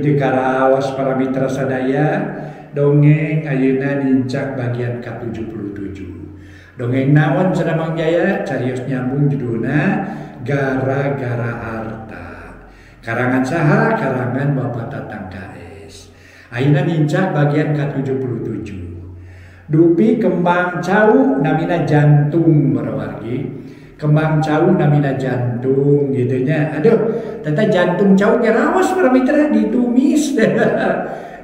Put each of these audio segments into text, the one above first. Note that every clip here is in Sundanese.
teu karaos para mitra sadaya dongeng ayeuna nincak bagian ke-77. Dongeng naon cenah Mang Jaya carios nyambung judulna Gara-gara Harta. Karangan saha? Karangan Bapak Tatang KS. Ayeuna nincak bagian ke-77. Dupi kembang cau namina jantung barawargi. Kembang cau namina jantung gitu nya. Aduh, tata jantung cau ge raos para mitra ditumis.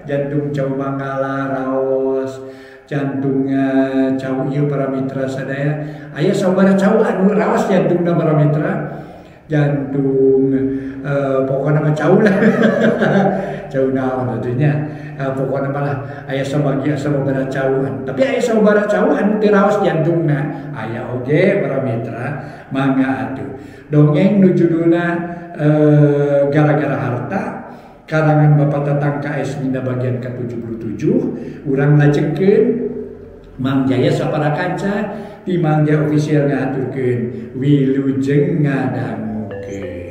Jantung cau Manggala raos. Jantungnya cau ieu para mitra sadaya. Aya sabaraha cau anu raos jantungna para mitra. Jantung pokoknya mah cau lah. Cau naon atuh nya. Pokoknya malah aya sabaraha cauan. Tapi aya sabaraha cau anu teu raos jantungna. Aya oge para mitra mangga atuh. Dongeng nu judulna Gara-gara Harta. Karangan Bapak Tatang KS dina bagian ke-77. Urang lajengkeun Mang Jaya sapara kanca ti Mang Jaya official ngaturkeun wilujeng ngadangukeun.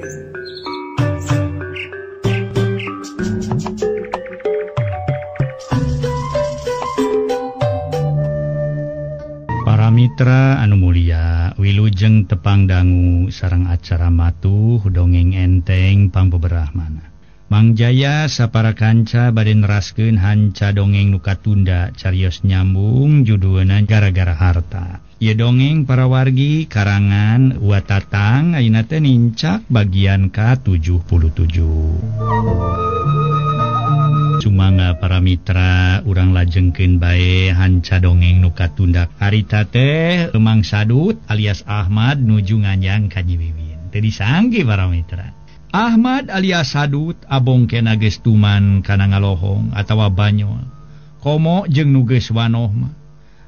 Para mitra anu mulia, wilujeng tepang dangu sareng acara matuh dongeng enteng pangbeberahmana. Mang Jaya sapara kanca bade neraskeun hanca dongeng nu katunda carios nyambung judulna Gara-gara Harta. Ieu dongeng para wargi karangan Wa Tatang ayeuna teh nincak bagian ke-77. Sumangga para mitra urang lajengkeun bae hanca dongeng nu katunda harita teh Mang Sadut alias Ahmad nuju nganyang ka Nyi Wiwin. Teu disangge para mitra. Ahmad alias Sadut abongkena geus tuman kana ngalohong atawa banyol. Komo jeung nu geus wanoh mah.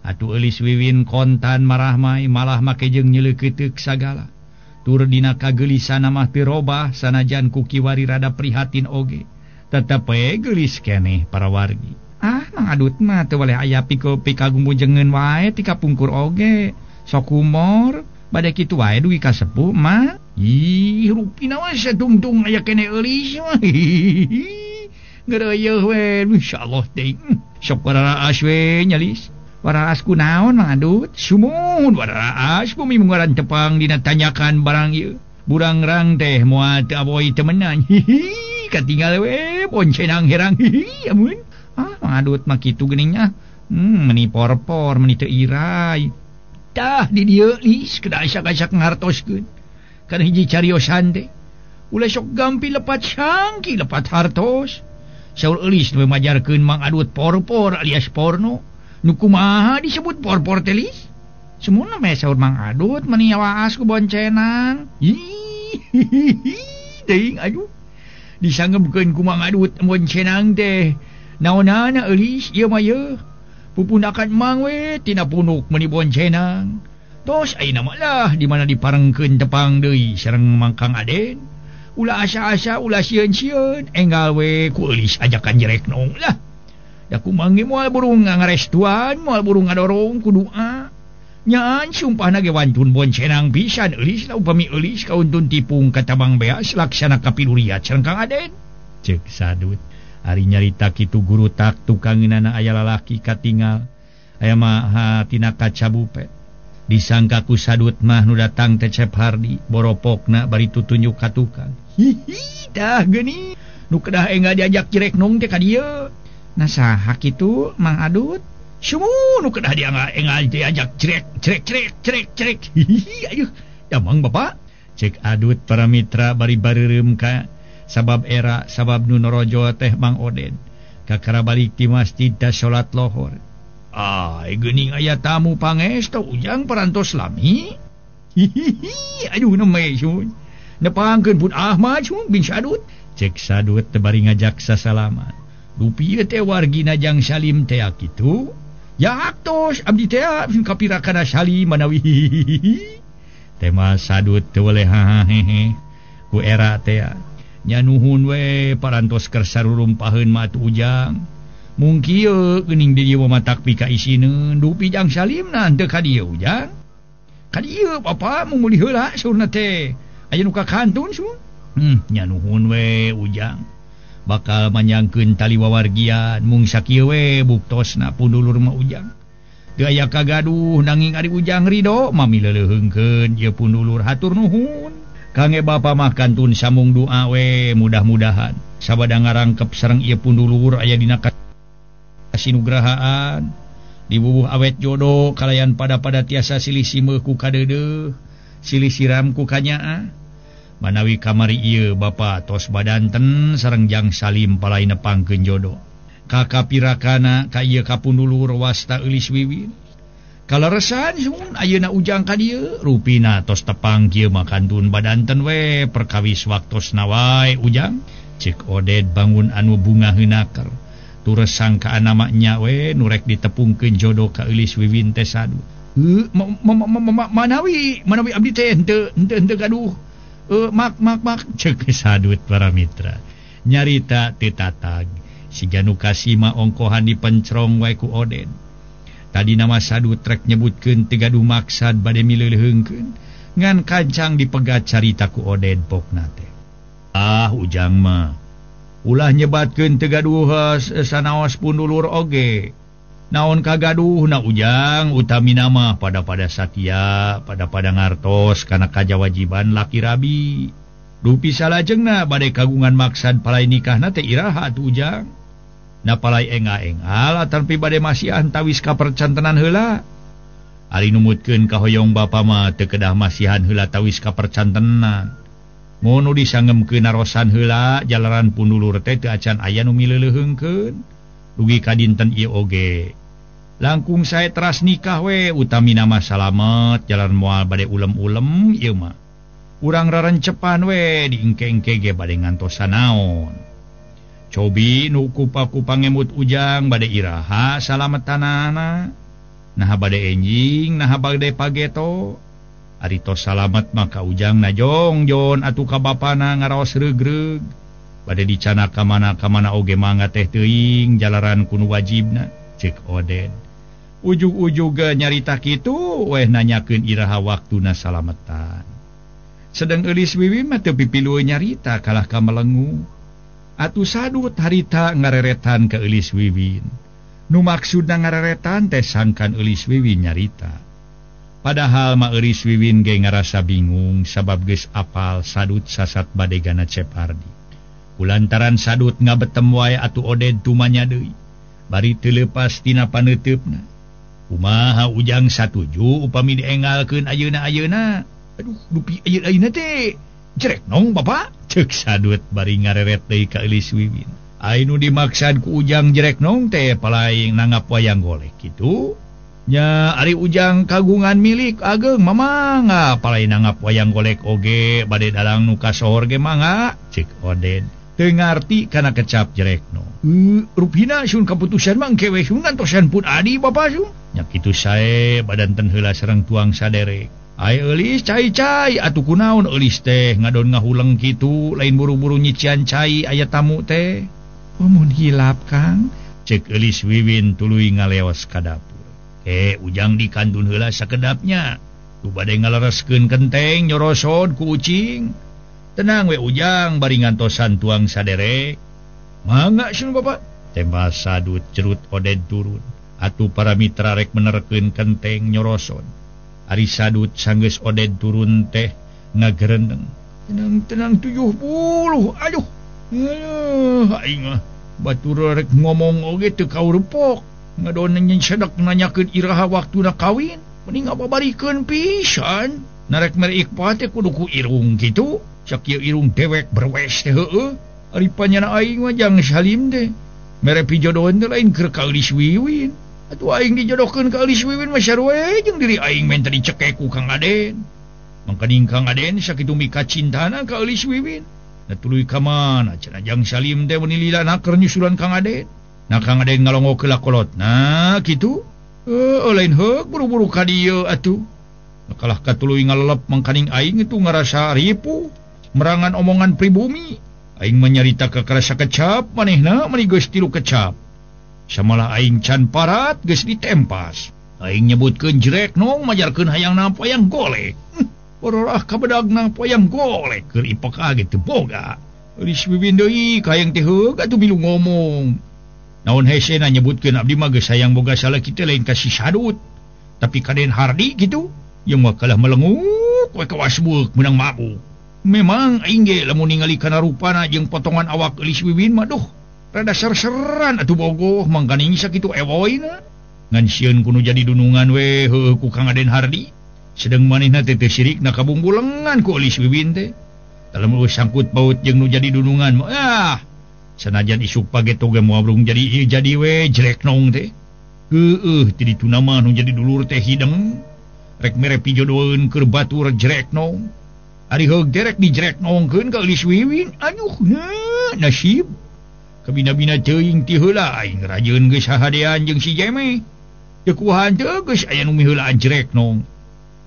Atuh eulis Wiwin kontan marah mah malah make jeung nyeleukeuteuh sagala. Tur dina kageulisana mah teu robah sanajan ku kiwari rada prihatin oge. Tetep we geulis keneh para wargi. Mang Adut mah teu waleh aya pikagumbujengkeun wae ti kapungkur oge. Sok humor bade kitu wae dugi ka sepuh mah. Ih, rupina mah satungtung aya kene eulis mah. Ngeureueuh we, insyaallah teh. Sok wararaas we nyalis. Wararaas kunaon Mang Adut? Sumun wararaas bumi mungaran tepang dina tanyakan barang ieu. Burang rang teh moal teu aboy temenan. Katinggal we boncenang herang. Amun. Mang Adut mah kitu geuning meni porpor meni teu irai. Tah di dieu lis kedasak-asak ngartoskeun. Kan hiji cariosan teh ulah sok gampi lepat sangki lepat hartos. Saur eulis nu majarkeun Mang Adut porpor alias porno. Nu kumaha disebut porpor teh lis? Semunna mah saur Mang Adut meni waas ku boncenang. Teuing aduh. Disanggepkeun ku Mang Adut boncenang teh. Naonana eulis ieu mah yeuh. Pupundakan Mang we tina punuk meni boncenang. Tos ayeuna mah lah di mana diparengkeun tepang deui sareng Mang Kang Aden. Ulah asa-asa ulah sieun-sieun enggal we ku eulis ajakan jereknong lah. Da kumaha ge moal burung ngarestuan, moal burung ngadorong ku doa. Nyaan sumpahna ge wantun boncenang pisan eulis lah upami eulis kauntun tipung ka tabang beas laksana kapiluriat sareng Kang Aden. Ceuk Sadut. Ari nyarita kitu guru tak tukangeunana aya lalaki katingal. Aya mah tina kaca bupet. Disangka ku Sadut mah nu datang teh Cep Hardi boropokna bari tutunjuk ka tukang. Dah geuni nu kedah enggal diajak jereknong teh ka dieu. Nah saha kitu Mang Adut? Sumu nu kedah enggal diajak cerek. Ayuh, damang Bapak. Cek Adut para mitra bari bareureum ka sabab era sabab nu norojo teh Mang Oden. Kakara balik ti masjid da salat lohor. Geuning aya tamu pangestu ujang parantos lami. Aduh nemeh sun. Nepangkeun pun Ahmad sun bin Sadut. Cek Sadut teh bari ngajak sasalaman. Dupi teh wargina jang Salim teh kitu. Ya aktos abdi teh kapirakana Salim manawi. Tema Sadut teu weleh hahahe. Ku era teh nya nuhun we parantos keur sarurumpaheun mah atuh ujang. Mungkin geuning di dieu matak pika isineun dupi jang Salim na teu ka dieu ujang. Ka dieu Bapak mumuli heula saurna teh. Aya nu ka kantun sun. Nya nuhun we ujang. bakal manyangkeun tali wawargian mung sakieu we buktosna Pundulur mah Ujang. Teu aya kagaduh nanging ari Ujang ridho mamileuleungkeun ieu Pundulur hatur nuhun. Kangge bapa mah kantun samung doa we mudah-mudahan sabada ngarangkep sareng ieu Pundulur aya dina kasinugrahaan dibubuh awet jodoh kalayan pada tiasa silih simeuh ku kadeudeung silih siram ku kanyaa. Manawi kamari ieu bapa tos badanten sareng Jang Salim palai nepangkeun jodoh kakapirakana ka ieu ka Pundulur wasta eulis wiwin. Kaleresan sun ayeuna Ujang ka dieu rupina tos tepang kieu mah kantun badanten we perkawis waktosna wae Ujang. Ceuk Oded bangun anu bunga heunaker tures sangkaan namanya we nurek ditepungkeun jodoh ka eulis wiwin teh sadu. Manawi abdi teh henteu gaduh. Mak cek sadut para mitra nyarita titatag si Janu Kasima ongkohan dipencrong wae ku Oded. Tadi nama sadut trek nyebutkeun teu gaduh maksad bade mileuleungkeun ngan kancang dipegat carita ku Oded pokna teh. Ujang mah ulah nyebatkeun teu gaduh sanaos Pundulur oge. Naon kagaduh na Ujang utamina mah pada satia pada ngartos kana kajawajiban laki rabi. Dupi salajengna bade kagungan maksad palai nikahna teh iraha atuh Ujang. Na palai enga-engal tanpi bade masih antawis ka percantenan heula. Ari numutkeun ka hoyong bapa mah teu kedah masihan heula tawis ka percantenan. Mun disangemkeun narosan heula jalaran Pundulur teh teu acan aya nu mileuleungkeun. Dugi ka dinten ieu oge. Langkung sae teras nikah we utamina mah salamet jalan moal bade ulem-ulem ieu mah. Urang rarencepan we diengke-engke ge bade ngantos sanaon. Cobi nu kupa-ku pangemut Ujang bade iraha salametanana. Naha bade enjing, naha bade pageto. Ari tos salamet mah ka Ujang najongjon atuh ka bapana ngaraos reug-reug. Bade dicana ka mana oge mangga teh teuing jalaran kudu wajibna ceuk Oded. Ujug-ujuga nyarita kitu weh nanyakeun iraha waktuna salametan. Sedang eulis wiwin mah teu pipilueun nyarita kalah ka melengu. Atuh sadut harita ngareretan ka eulis wiwin. Nu maksudna ngareretan teh sangkan eulis wiwin nyarita. Padahal mah eulis wiwin ge ngarasa bingung sabab geus apal sadut sasat badegana Cepardi. Kulantaran sadut ngabetem wae atuh Oded tumanya deui. Bari teu leupas tina paneuteupna. Kumaha Ujang satuju upami diengalkeun ayeuna-ayeuna. Aduh, dupi ayeuna teh jerek nong Bapak. Ceuk sadut bari ngareret deui ka eulis wiwin. Anu dimaksad ku Ujang jerek nong teh palaing nangap wayang golek kitu. Nya ari Ujang kagungan milik ageng mamangga palaing nangap wayang golek oge bade dalang nu kasohor ge mangga ceuk Oded. Teu ngarti kana kecap jerekno. Rupina sun kaputusan mah engke we sun ngantosan pun adi Bapak sun. Nya kitu sae badanten heula sareng tuang saderek. Ai eulis cai-cai atuh kunaon eulis teh ngadon ngahuleng kitu lain buru-buru nyician cai aya tamu teh. Mun hilap Kang ceuk eulis wiwin tuluy ngaleos ka dapur. Ujang dikandun heula sakedapnya. Tu bade ngalereskeun kenteng nyorosod ku ucing. Tenang we Ujang bari ngantosan tuang saderek. Mangga sun Bapak. Tembas sadut cerut Oded turun. Atuh para mitra rek menerkeun kenteng nyorosod. Ari sadut sanggeus Oded turun teh ngagerendeng. Tenang 70. Aduh. Aing mah batur rek ngomong oge teu kaurepok. Ngadon nyen sedak nanyakeun iraha waktuna kawin. Mending ngababarikeun pisan. Narek mere ikpat teh kudu ku irung kitu. Sakieu irung dewek berwes teh heueuh. Ari panyana aing mah Jang Salim teh mere pijodohan teh lain keur ka eulis wiwin. Atuh aing dijodohkeun ka eulis wiwin mah sarua jeung diri aing men tadi cekek ku Kang Aden. Mangkaning Kang Aden sakitu mika cintana ka eulis wiwin. Da tuluy ka mana cenah Jang Salim teh mun lilana keur nyusulan Kang Aden. Nah Kang Aden ngalongo keula kolot. Nah kitu. Lain heuk buru-buru ka dieu atuh. Kalah katuluy ngalelep mangkaning aing itu ngarasa ripuh. Merangan omongan pribumi. Aing menyarita kekerasa kecap manehna mani geus 3 kecap. Samalah aing can parat geus ditempas. Aing nyebutkeun jerek nong majarkeun hayangna wayang golek. Ororah kabedagna wayang golek keur ipek age teu boga. Eulis Wiwin deui kayang teh heug atuh bilu ngomong. Naon hese na nyebutkeun abdi mah geus sayang boga salah kitu lain ka si Sadut. Tapi kaden Hardi kitu, yang mah kalah melenguk we kawas beuk menang mabuk. Memang aing ge lamun ningali kana rupana jeung potongan awak Eulis Wiwin mah duh, rada ser-seran atuh bogoh mangkaning sakitu ewoina. Ngan sieun kudu jadi dunungan we heueuh ku Kang Aden Hardi. Sedeng manehna teh sirik na kabungbulengan ku Eulis Wiwin teh. Dalam sangkut paut jeung nu jadi dunungan mah sanajan isuk paget oge moal brung jadi we jelek nong teh. Ti ditu nama nu jadi dulur teh hideng rek mere pijodoeun keur batur jelek nong. Ari heug derek dijelek nongkeun ka Eulis Wiwin. Aduh nasib. Kabina-bina teuing ti heula aing rajeun geus hahadean jeung si Jeme. Teu kuahan teu geus aya nu miheulaan jelek nong.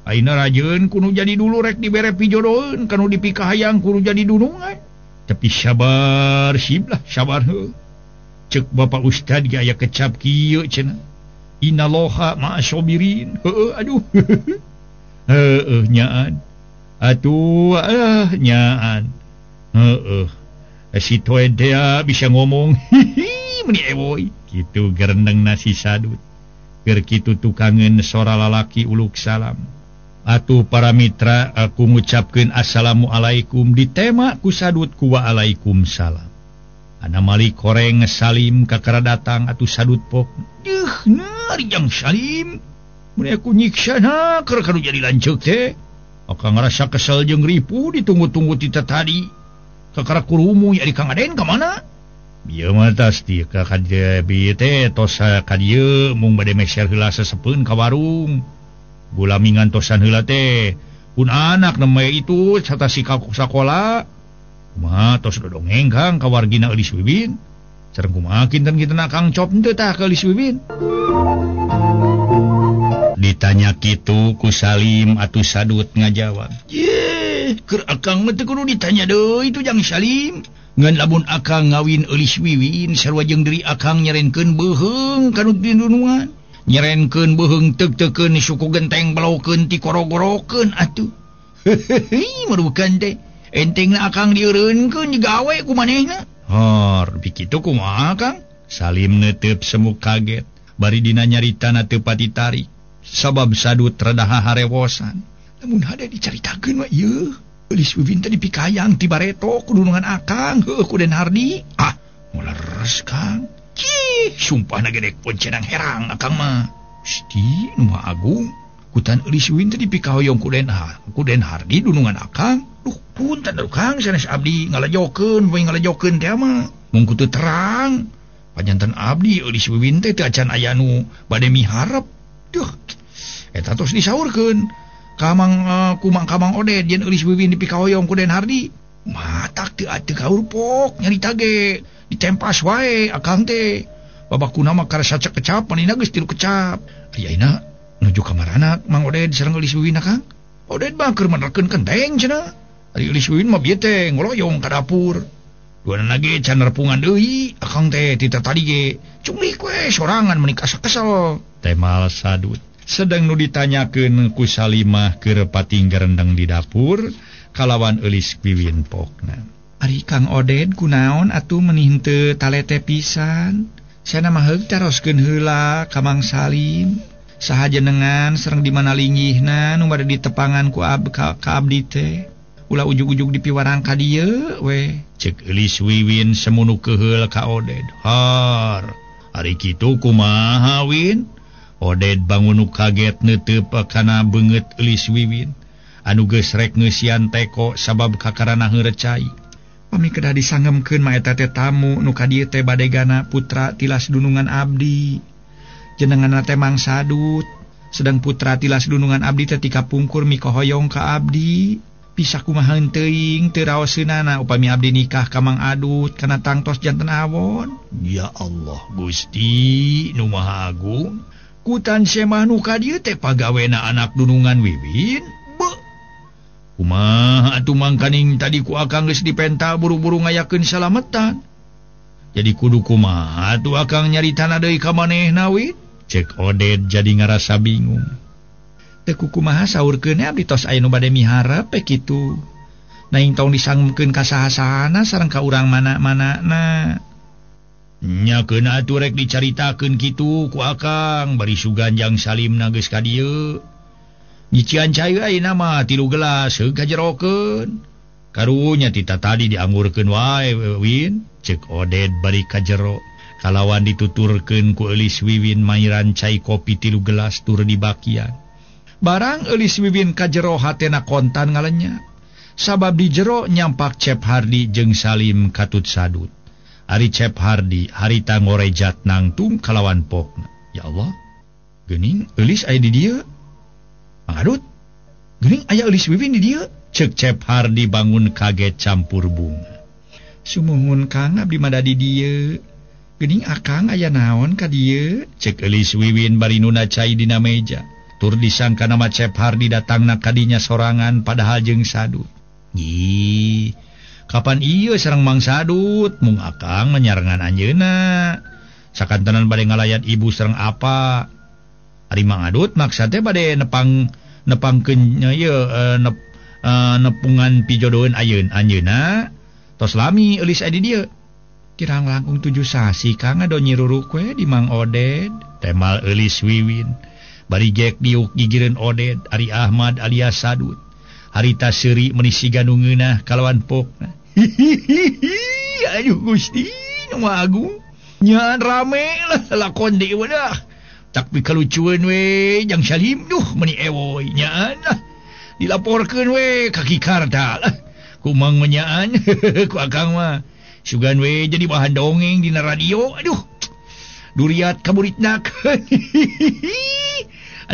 Aina rajeun kudu jadi dulu rek dibere pijodoeun kanu dipikahayang kudu jadi dunungan. Tapi sabar siblah sabar heuh. Cek Bapak Ustad ge aya kecap kieu cenah. Innallaha ma'asobirin. Heueuh aduh. Heueuh nyaan. Atuh nyaan. Heueuh. Si Toe teh bisa ngomong. Meni ewoy. Kitu gerendeng nasi Sadut. Keur kitu tukangeun sora lalaki uluk salam. Atuh para mitra aku ngucapkeun assalamualaikum ditema ku Sadut ku waalaikumsalam. Ana mali koreng Salim kakara datang atuh Sadut pok. Nari jang Salim. Mun aku nyiksana keur kanu jadi lanceuk teh. Akang ngarasa kesel jeung ripu ditunggu-tunggu ti tadi. Kakara kurumu ya di Kang Aden ka mana? Bieu mah tas ti ka kadieu bieu teh tos ka dieu mung bade meser heula sesepeun ka warung. Gula mingan tosan heula teh pun anak namanya itu serta si kakuk sakola kumaha tos dodongeng Kang ka wargina Eulis Wiwin sareng kumaha kinten-kinten Kang Cop teu tah ka Eulis Wiwin. Ditanya kitu ku Salim atuh Sadut ngajawab, "Ye, keur akang mah teu kudu ditanya deui itu jang Salim. Ngan lamun akang ngawin Eulis Wiwin sarua jeung deuri akang nyarenkeun beuheung kanu dinunungan. Nyerenkeun beuheung teuk-teukeun suku genteng balaukeun ti korogorokeun atuh." Hehehe marukan teh entengna akang dieureunkeun digawe ku manehna. Hor bikitu kumaha Kang? Salim neuteup semu kaget bari dina nyaritana teu pati tarik sabab Sadut rada harewosan. Lamun hade dicaritakeun mah ieu Eulis Wiwin teh dipikayang ti bareto ku dunungan akang heueuh ku Den Hardi. Moleres Kang. Sumpah na gedek poncenang herang akang mah. Gusti nu Maha Agung, kutan Eulis Wiwin teh dipikahoyong ku Den Hardi dunungan akang. Duh punten atuh Kang sanes abdi ngalajokeun we ngalajokeun teh mah. Mung kitu terang. Pajanten abdi Eulis Wiwin teh teu acan aya nu bade miharep. Duh. Eta tos disaurkeun ka Mang Kamang Oded yen Eulis Wiwin dipikahoyong ku Den Hardi. Matak teu atuh kaurpok nyarita ge. Ditempas wae akang teh babakuna mah karasa kecap manehna geus 3 kecap. Ayeuna nuju ka marana Mang Oded sareng Eulis Wiwin Kang? Oded mah keur menerkeun kenteng cenah. Ari Eulis Wiwin mah bieu teh ngoloyong ka dapur. Duana ge can nerpungan deui akang teh ti tadi ge cunglik we sorangan meuni kasal-kesel. Temal Sadut. Sedang nu ditanyakeun ku Salimah keur patinggal rendang di dapur kalawan Eulis Wiwin pokna. Ari Kang Oded kunaon atuh menih teu talete pisan. Sana mah heug taroskeun heula ka Mang Salim. Saha jenengan sareng di mana linggihna nu bade ditepangan ku ka abdi teh. Ulah ujug-ujug dipiwarang ka dieu we. Cek Eulis Wiwin semunu keheul ka Oded. Har, ari kitu kumaha Win? Oded bangun nu kaget neuteub kana beungeut Eulis Wiwin. Anu geus rek ngeusian teko sabab kakarana heurecai. Pami kedah disanggemkeun mah eta teh tamu nu ka dieu teh badegana putra tilas dunungan abdi. Jenenganna teh Mang Sadut. Sedang putra tilas dunungan abdi teh tika pungkur mikohoyong ka abdi. Pisah kumaha teuing teu raoseunana upami abdi nikah ka Mang Adut kana tangtos janten awon. Ya Allah Gusti nu Maha Agung. Kutan semah nu ka dieu teh pagawena anak dunungan Wiwin. Kumaha atuh mangkaning tadi ku akang geus dipenta buru-buru ngayakeun salametan. Jadi kudu kumaha atuh akang nyaritana deui ka manehna Win? Cek Oded jadi ngarasa bingung. Teu kumaha saurkeun abdi tos aya nu bade miharep kitu. naing tong disangkeun ka saha-sahana sareng ka urang mana-manana. Nya keuna atuh rek dicaritakeun kitu ku akang bari sugan Jang Salimna geus ka dieu. Nyician cai ayeuna mah 3 gelas heug kajerokeun. Karunya tita tadi dianggurkeun wae Win, ceuk Oded bari ka jero. Kalawan dituturkeun ku Eulis Wiwin mairan cai kopi 3 gelas tur dibakian. Barang Eulis Wiwin ka jero hatena kontan ngalenyap. Sabab di jero nyampak Cep Hardi jeung Salim katut sadut. Ari Cep Hardi harita ngorejat nangtung kalawan pokna. Ya Allah, geuning Eulis aya di dieu. Mangadut, geuning aya Eulis Wiwin di dieu. Ceuk Cep Hardi bangun kaget campur bunga. Sumuhun Kang abdi mada di dieu. Geuning akang aya naon ka dieu? Ceuk Eulis Wiwin bari nuna cai dina meja. Tur disangka nama Cep Hardi datangna kadinya sorangan padahal jeung sadut. Ih, kapan ieu sareng Mang Sadut? Mung akang menyarengan anjeunna. Sakantenan bade ngalayat ibu sareng apa? Ari Mang Adut maksa teh bade nepangkeun ieu nepungan pijodoeun anjeunna. Tos lami Eulis aya di dieu. Kirang langkung 7 sasi Kang ado nyiruruk we di Mang Oded. Temal Eulis Wiwin. Bari gek diuk gigireun Oded Ari Ahmad alias Sadut. Harita seuri menisi ganungeunah kalawan pokna. Aduh Gusti, nu agung. Nyaan rame lah lakon deui wadah. Tak pikalucueun we Jang Salim duh meuni ewoy nyaan lah. Dilaporkeun we ka Kikarta lah. Kumang menyaan ku akang mah. Sugan we jadi bahan dongeng dina radio. Aduh. Duriat kaburitnakeun.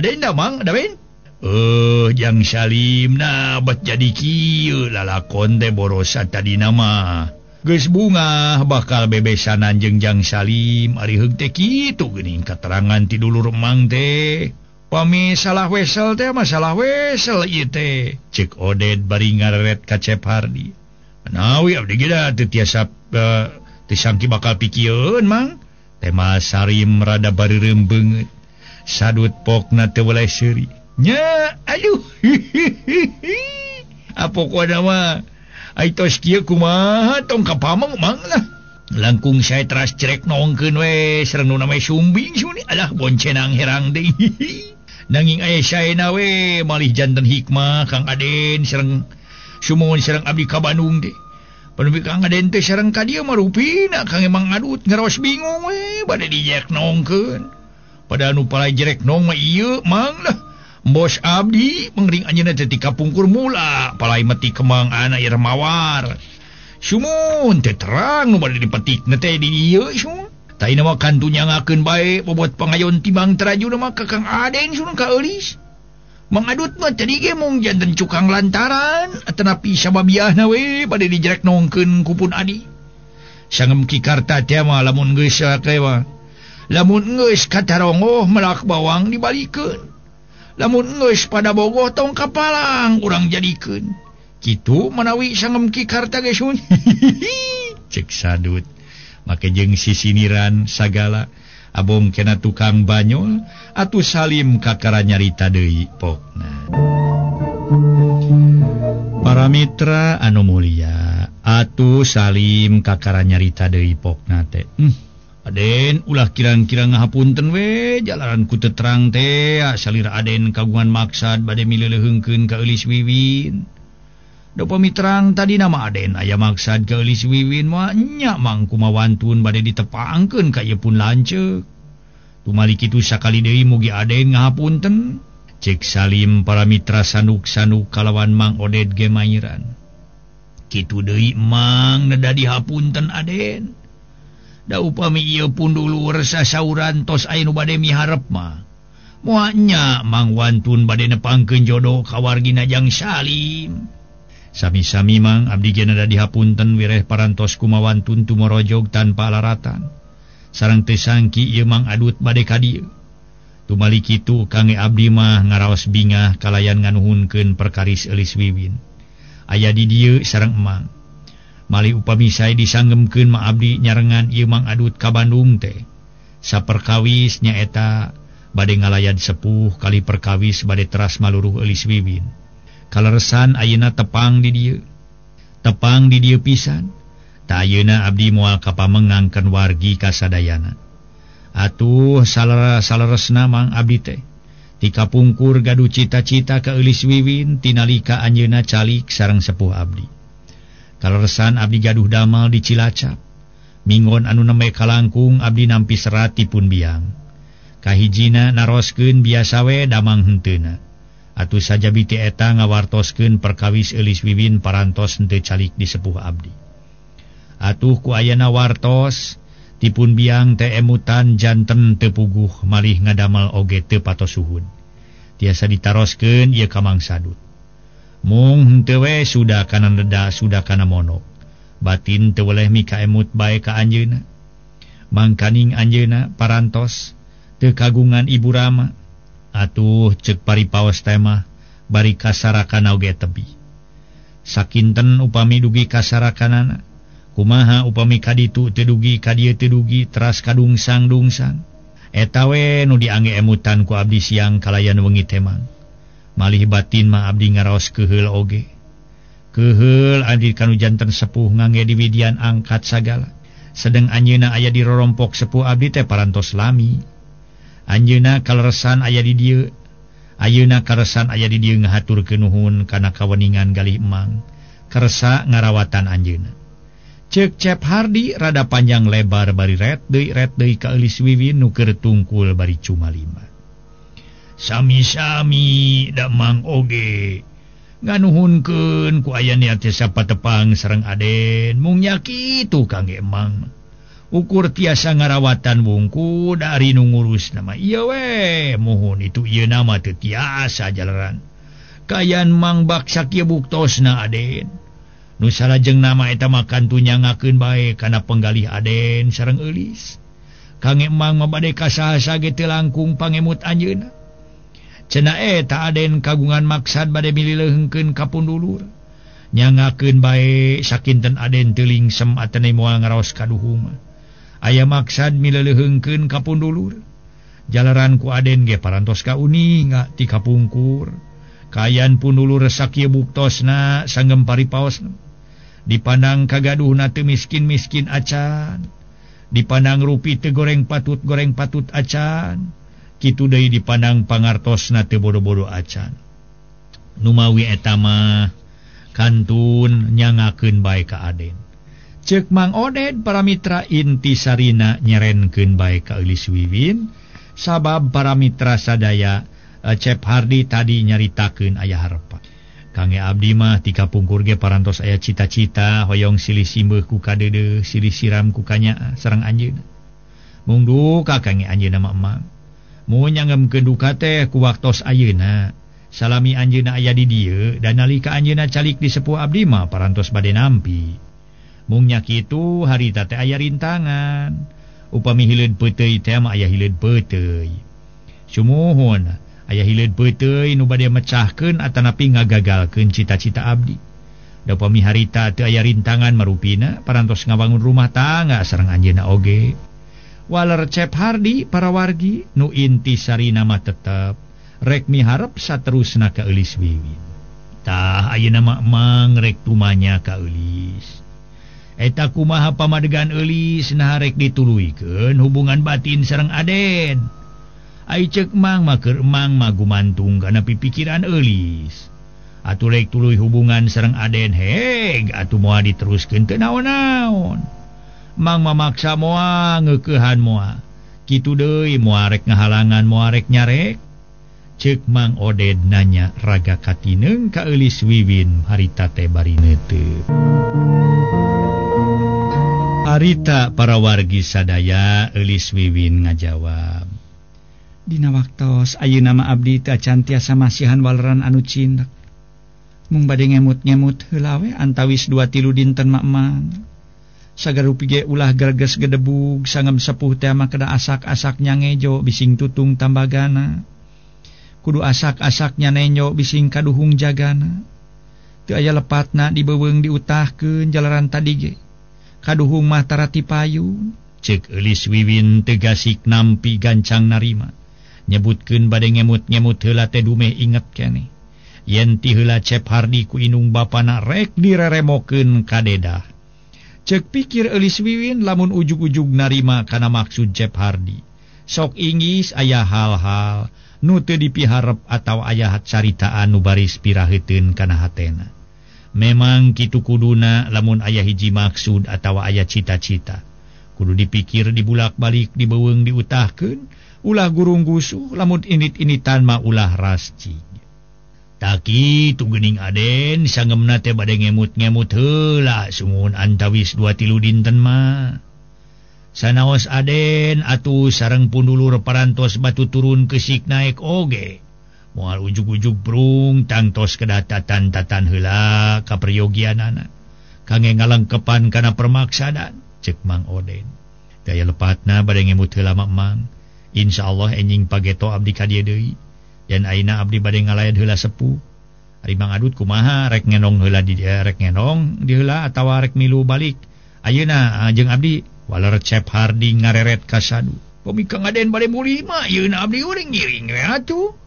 Ada indah Mang, ada ben? Jang Salim na bat jadi kieu lalakon teh borosa tadi nama. Geus bunga bakal bebesanan jeung Jang Salim ari heug teh kitu geuning katerangan ti dulur Mang teh. Pami salah wesel teh masalah wesel ieu teh. Ceuk Oded bari ngareret ka Cep Hardi. Nawi abdi ge da teu tiasa teu sangki bakal pikieun Mang. Teh Mas Sarim rada bareureum beungeut. Sadut pokna teu weleh seuri. Nya, aduh. Apokona mah ai tos kieu kumaha tong kapamang Mang lah. Langkung sae teras cerek nongkeun we sareng nu name sumbing suni. Alah boncenang herang deui. Nanging aya saena we malih janten hikmah Kang Aden sareng sumuhun sareng abdi ka Bandung teh. Panapi Kang Aden teh sareng ka dieu mah rupina Kang Mang Adut ngaraos bingung we bade dijek nongkeun. Pada anu palai jerek nong mah ieu Mang lah. Bos abdi mengring anjeunna teh ti kapungkur mula palai mati kemang anak ieu mawar. Sumun teh terang nu bade dipetikna teh di dieu sumun. Taina mah kantu nyangakeun bae bobot pangayon timbang terajuna mah ka Kang Aden sumun ka Eulis. Mang Adut mah tadi ge mung janten cukang lantaran tetapi sababiahna we bade dijerek nongkeun ku pun adi. Sangem Kikarta teh mah lamun geus sakewa. Lamun geus katarongoh melak bawang dibalikeun. Lamun geus pada bogoh tong kapalang urang jadikeun. Kitu manawi sangem Kikarta ge sun. Cek Sadut. Make jeung sisiniran sagala abong kena tukang banyol atuh Salim kakara nyarita deui pokna. Para mitra anu mulia, atuh Salim kakara nyarita deui pokna teh. Aden ulah kirang-kirang ngahapunten we jalanan ku teu terang teh salira Aden kagungan maksad bade mileuleungkeun ka Eulis Wiwin. Da pamitrang tadi nama Aden aya maksad ka Eulis Wiwin mah nya Mang kumawantun bade ditepangkeun ka ieu pun lanceuk. Tumali kitu sakali deui mugi Aden ngahapunten. Cek Salim para mitra sanuk-sanuk kalawan Mang Oded ge mairan. Kitu deui Mang nada dihapunten Aden. Da upami ieu pun dulur sasauran tos aya nu bade miharep mah. Moal nya Mang wantun bade nepangkeun jodoh ka wargina Jang Salim. Sami-sami Mang abdi ge nada dihapunten wireh parantos kumawantun tumorojog tanpa alaratan. Sareng teu sangki ieu Mang Adut bade ka dieu. Tumali kitu kangge abdi mah ngaraos bingah kalayan nganuhunkeun perkaris Eulis Wiwin. Aya di dieu sareng Mang. Mali upami sae disanggemkeun mah abdi nyarengan ieu Mang Adut ka Bandung teh. Saperkawis nyaeta bade ngalayan sepuh kali perkawis bade teras maluruh Eulis Wiwin. Kaleresan ayeuna tepang di dieu. tepang di dieu pisan. Ta ayeuna abdi moal kapamengangkeun wargi kasadayana. Atuh saleresna mang abdi teh ti kapungkur gaduh cita-cita ka Eulis Wiwin tinalika anjeunna calik sareng sepuh abdi. Kaleresan abdi gaduh damal di Cilacap. Mingon anu nembe kalangkung abdi nampi serat ti Pun Biang. Kahijina naroskeun biasa we damang henteuna. Atuh saja biti eta ngawartoskeun perkawis Eulis Wiwin parantos henteu calik di sepuh abdi. Atuh ku ayana wartos ti Pun Biang teh emutan janten teu puguh malih ngadamel oge teu patos suhun. Tiasa ditaroskeun ieu ka Mang Sadut. Mung henteu we sudah kana leda sudah kana monok. Batin teu weleh mika emut bae ka anjeunna. Mangkaning anjeunna parantos teu kagungan Ibu Rama. Atuh ceuk paripaos teh mah bari kasarakana oge tebi. Sakinten upami dugi kasarakanana, kumaha upami kaditu teu dugi ka dieu teu dugi teras kadungsang-dungsang. Eta we nu diangge emutan ku abdi siang kalayan wengi teh mang. Malih batin mah abdi ngaraos keheul oge. Keheul adi kanu janten sepuh ngangge di widian angkat sagala. Sedeng anjeunna aya di rorompok sepuh abdi teh parantos lami. Anjeunna kaleresan aya di dieu. Ayeuna karesan aya di dieu ngahaturkeun nuhun kana kaweningan galih emang. Kersa ngarawatan anjeunna. Ceuk Cep Hardi rada panjang lebar bari ret deui ka Eulis Wiwin nu keur tungkul bari cumalima. Sami-sami da Mang oge nganuhunkeun ku aya niat sapatepang sareng Aden mung nya kitu kangge Emang. Ukur tiasa ngarawatan wungku dari nu ngurus nama ieu we mohon itu ieu nama teu tiasa jaleran. Kayan Mang baksa kieu buktosna Aden. Nu salajeng nama eta mah kantu nyangakeun bae kana penggalih Aden sareng Eulis. Kang Emang mah bade kasaha ge teu langkung pangemut anjeunna. Cenah eta Aden kagungan maksad bade milileuheungkeun ka pundulur. Nyangakeun bae sakinten Aden teu lingsem atene moal ngaraos kaduhung. Aya maksad milileuheungkeun ka pundulur. Jalaran ku Aden ge parantos ka uninga ti kapungkur. Kayan pundulur sakieu buktosna sanggem paripaosna. Dipandang kagaduhna teu miskin-miskin acan. Dipandang rupi teu goreng patut acan. Kitu deui dipandang pangartosna teu bodo-bodo acan. Numawi eta mah kantun nyangakeun bae ka Aden. Ceuk Mang Oded para mitra inti sarina nyerenkeun bae ka Eulis Wiwin sabab para mitra sadaya Cep Hardi tadi nyaritakeun aya harepa. Kangge abdi mah ti kapungkur ge parantos aya cita-cita hoyong silih simbeuh ku kadeudeung silih siram ku kanyaa sareng anjeunna. Mung duka kangge anjeunna mah Emang. Mun nyangemkeun duka teh ku waktos ayeuna. Salami anjeunna aya di dieu dan nalika anjeunna calik di sepuh abdi mah parantos bade nampi. Mung nya kitu harita teh aya rintangan. Upami hileud peuteuy teh mah aya hileud peuteuy. Sumuhun aya hileud peuteuy nu bade mecahkeun atanapi ngagagalkeun cita-cita abdi. Da upami harita teu aya rintangan marupina parantos ngabangun rumah tangga sareng anjeunna oge. Waler Cep Hardi para wargi nu inti sarina mah tetep rek miharep saterusna ka Eulis Wiwin. Tah ayeuna mah Mang rek tumanya ka Eulis. Eta kumaha pamadegan Eulis nah rek dituluykeun hubungan batin sareng Aden. Ai ceuk Mang mah keur Mang mah gumantung kana pipikiran Eulis. Atuh rek tuluy hubungan sareng Aden heg atuh moal diteruskeun teu naon-naon. Mang mamaksa moal ngeukehan moal. Kitu deui moal rek ngahalangan moal rek nyarek. Ceuk Mang Oded nanya raga katineung ka Eulis Wiwin harita teh bari neuteut. Harita para wargi sadaya Eulis Wiwin ngajawab. Dina waktos ayeuna mah abdi teu acan tiasa masihan waleran anu cindak. Mung bade ngemut-ngemut heula we antawis 2-3 dinten mah Mang. Sagarupi ge ulah gerges gedebug sangem sepuh teh mah kada asak-asak nyangejo bising tutung tambagana. Kudu asak-asaknya nenyo bising kaduhung jagana. Teu aya lepatna dibeuweung diutahkeun jalaran tadi ge. Kaduhung mah tarati payun. Ceuk Eulis Wiwin tegasik nampi gancang narima. Nyebutkeun bade ngemut-ngemut heula teh dumeh inget keneh. yen ti heula Cep Hardi ku inung bapana rek direremokeun ka dedah. Cek pikir Elis Wiwin lamun ujug-ujug narima kana maksud Cep Hardi. Sok inggis aya hal-hal nu teu dipiharep atawa aya caritaan nu baris piraheutkeun kana hatena. Memang kitu kuduna lamun aya hiji maksud atawa aya cita-cita. Kudu dipikir dibulak-balik dibeuweung diutahkeun, ulah gurung gusuh lamun init-initan mah ulah rasci. Taki tu geuning Aden sangemna teh bade ngemut-ngemut heula sumun antawis 2-3 dinten mah. Sanaos Aden atuh sareng pundulur parantos batu turun keusik naek oge. Moal ujug-ujug brung tangtos kedatatan tatan heula ka peryogianana. Kangge ngalengkepan kana permaksadan, cek Mang Oden. Daya lepatna bade ngemut heula Mang. Insyaallah enjing pageto abdi ka dieu deui. Dan aina abdi bade ngalayan heula sepuh. Ari Mang Adut kumaha rek ngenong heula di rek ngenong di heula atawa rek milu balik. Ayeuna jeung abdi waler Cep Hardi ngareret ka sadu. Pemikang Aden bade muli mah yeuna abdi uring ngiring we atuh.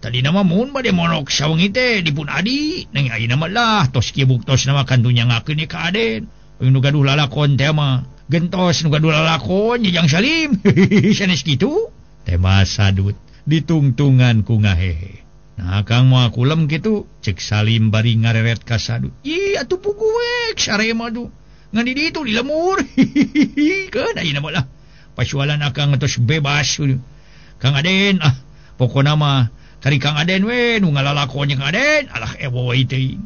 Tadi nama mun bade monok sawengi teh dipun adi nang ayeuna mah lah tos kieu buktos nama kantunya ngakeun ka Aden. Nu gaduh lalakon teh mah gentos nu gaduh lalakon jeung Salim. Sanes kitu teh mah sadut ditungtungan ku ngahehe. Nah kang moal kulem kitu cek Salim bari ngareret ka sadu. Ih atuh puguek sare mah tuh. Ngan di ditu di lemur. Keun ayeuna mah lah. Pasualan akang tos bebas. Kang Aden pokona mah kari Kang Aden we nu ngalalakon jeung Aden alah ewoy teh.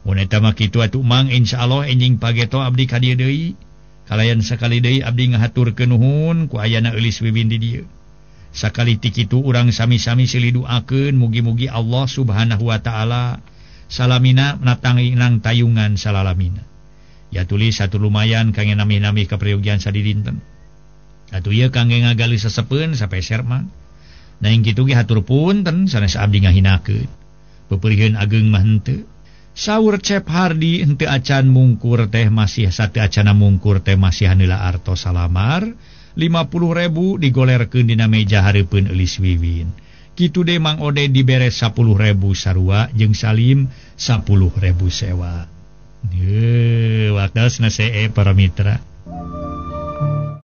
Mun eta mah kitu atuh Mang insyaallah enjing pageto abdi ka dieu deui. Kalayan sakali deui abdi ngahaturkeun nuhun ku ayana Elis Wiwin di dieu. Sakali ti kitu urang sami-sami siliduakeun mugi-mugi Allah Subhanahu wa taala salamina natangi nang tayungan salalamina. Ya tulis satu lumayan kangge nami-nami ka peryogian sadidinten. Atuh ieu kangge ngagali sesepeun sapeser Mang. Nah ing kitu ge hatur punten sanes abdi ngahinakeun. Peperieun ageng mah henteu. Saur Cep Hardi henteu acan mungkur teh masih sateu acana mungkur teh masih heula artos salamar. 50.000 digolerkeun dina meja hareupeun Elis Wiwin. Kitu de Mang Oden diberes 10.000 sarua jeung Salim 10.000 sewa. Waktasna see para mitra.